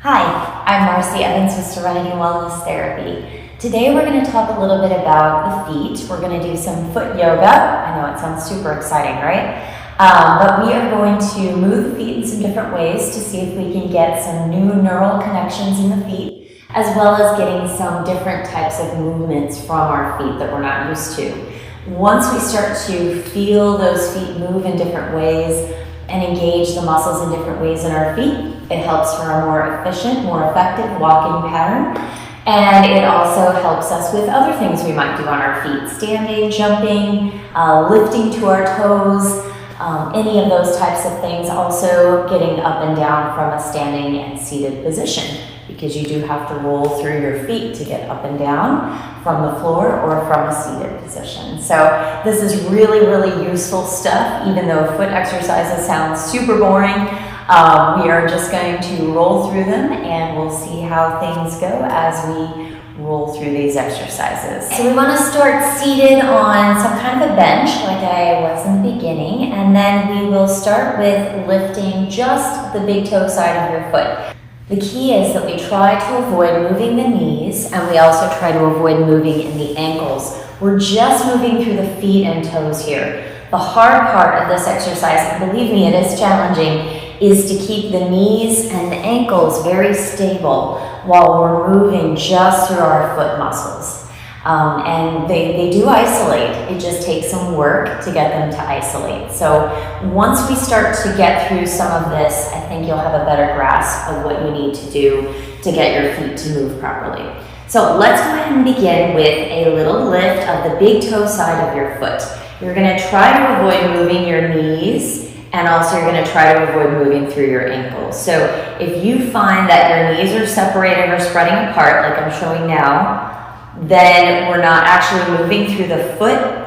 Hi, I'm Marcy Evans with Serenity Wellness Therapy. Today we're going to talk a little bit about the feet. We're going to do some foot yoga. I know it sounds super exciting, right? But we are going to move the feet in some different ways to see if we can get some new neural connections in the feet, as well as getting some different types of movements from our feet that we're not used to. Once we start to feel those feet move in different ways and engage the muscles in different ways in our feet, it helps for a more efficient, more effective walking pattern. And it also helps us with other things we might do on our feet: standing, jumping, lifting to our toes, any of those types of things. Also getting up and down from a standing and seated position, because you do have to roll through your feet to get up and down from the floor or from a seated position. So this is really, really useful stuff. Even though foot exercises sound super boring, we are just going to roll through them, and we'll see how things go as we roll through these exercises. So we want to start seated on some kind of a bench like I was in the beginning, and then we will start with lifting just the big toe side of your foot. The key is that we try to avoid moving the knees, and we also try to avoid moving in the ankles. We're just moving through the feet and toes here. The hard part of this exercise, and believe me, it is challenging, is to keep the knees and the ankles very stable while we're moving just through our foot muscles. And they do isolate. It just takes some work to get them to isolate. So once we start to get through some of this, I think you'll have a better grasp of what you need to do to get your feet to move properly. So let's go ahead and begin with a little lift of the big toe side of your foot. You're going to try to avoid moving your knees, and also you're going to try to avoid moving through your ankles. So if you find that your knees are separated or spreading apart, like I'm showing now, then we're not actually moving through the foot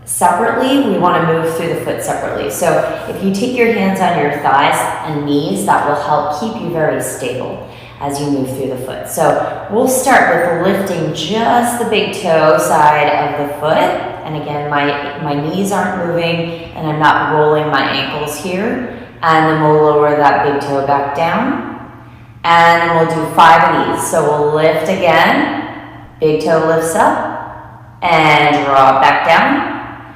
separately. We want to move through the foot separately. So if you take your hands on your thighs and knees, that will help keep you very stable as you move through the foot. So we'll start with lifting just the big toe side of the foot. And again, my knees aren't moving, and I'm not rolling my ankles here. And then we'll lower that big toe back down. And then we'll do 5 of these. So we'll lift again. Big toe lifts up and draw it back down.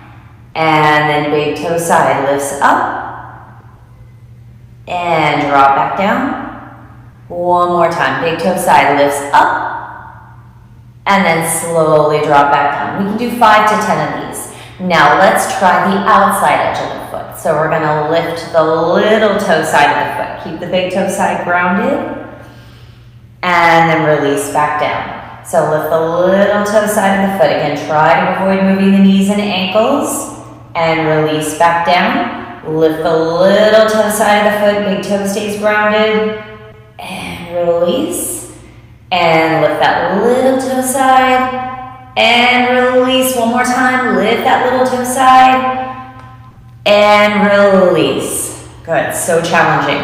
And then big toe side lifts up and drop back down. One more time. Big toe side lifts up and then slowly drop back down. We can do 5 to 10 of these. Now let's try the outside edge of the foot. So we're going to lift the little toe side of the foot. Keep the big toe side grounded and then release back down. So lift the little toe side of the foot. Again, try to avoid moving the knees and ankles and release back down. Lift the little toe side of the foot. Big toe stays grounded and release. And lift that little toe side and release. One more time. Lift that little toe side and release. Good. So challenging.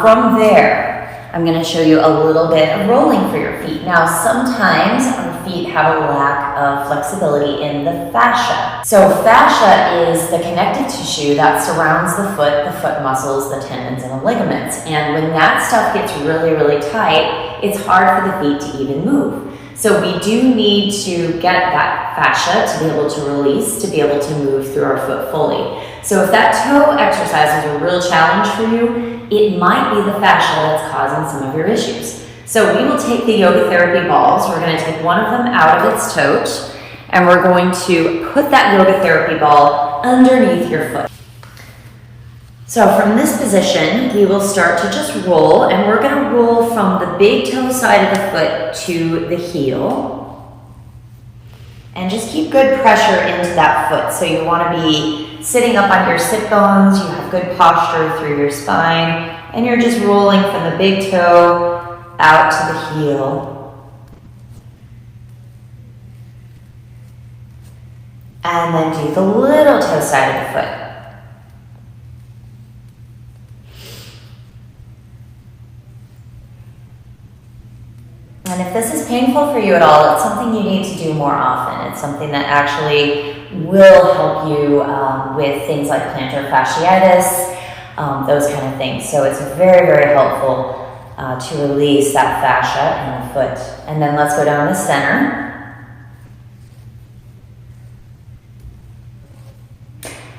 From there, I'm going to show you a little bit of rolling for your feet. Now, sometimes our feet have a lack of flexibility in the fascia. So fascia is the connective tissue that surrounds the foot muscles, the tendons, and the ligaments. And when that stuff gets really, really tight, it's hard for the feet to even move. So we do need to get that fascia to be able to release, to be able to move through our foot fully. So if that toe exercise is a real challenge for you, it might be the fascia that's causing some of your issues. So we will take the yoga therapy balls. We're going to take one of them out of its tote, and we're going to put that yoga therapy ball underneath your foot. So from this position, we will start to just roll, and we're going to roll from the big toe side of the foot to the heel. And just keep good pressure into that foot. So you want to be sitting up on your sit bones, you have good posture through your spine, and you're just rolling from the big toe out to the heel. And then do the little toe side of the foot. And if this is painful for you at all, it's something you need to do more often. It's something that actually will help you with things like plantar fasciitis, those kind of things. So it's very, very helpful to release that fascia in the foot. And then let's go down the center.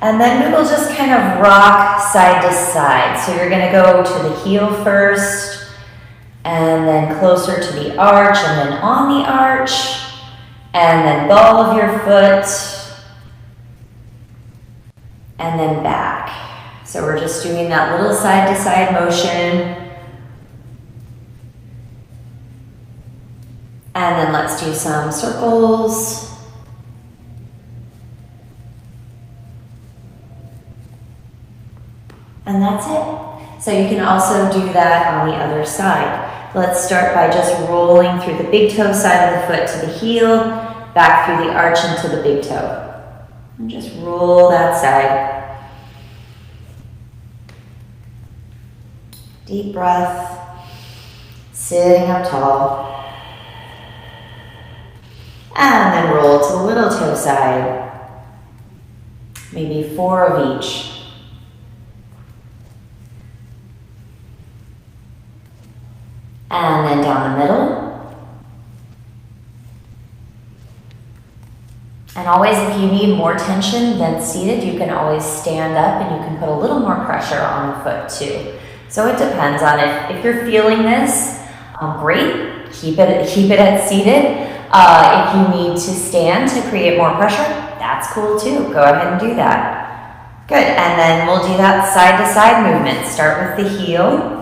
And then we'll just kind of rock side to side. So you're gonna go to the heel first, and then closer to the arch, and then on the arch, and then ball of your foot, and then back. So we're just doing that little side to side motion. And then let's do some circles. And that's it. So you can also do that on the other side. Let's start by just rolling through the big toe side of the foot to the heel, back through the arch into the big toe. And just roll that side. Deep breath, sitting up tall. And then roll to the little toe side. Maybe 4 of each. And then down the middle. And always, if you need more tension than seated, you can always stand up and you can put a little more pressure on the foot too. So it depends on if you're feeling this, great, keep it at seated. If you need to stand to create more pressure, that's cool too. Go ahead and do that. Good, and then we'll do that side to side movement. Start with the heel.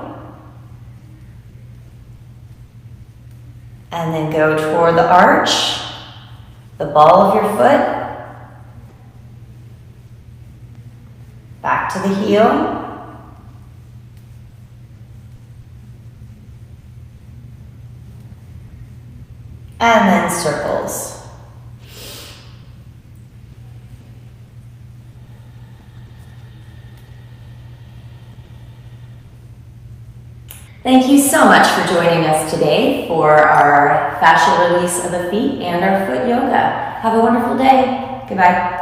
And then go toward the arch, the ball of your foot, back to the heel, and then circles. Thank you so much for joining us today for our fascial release of the feet and our foot yoga. Have a wonderful day. Goodbye.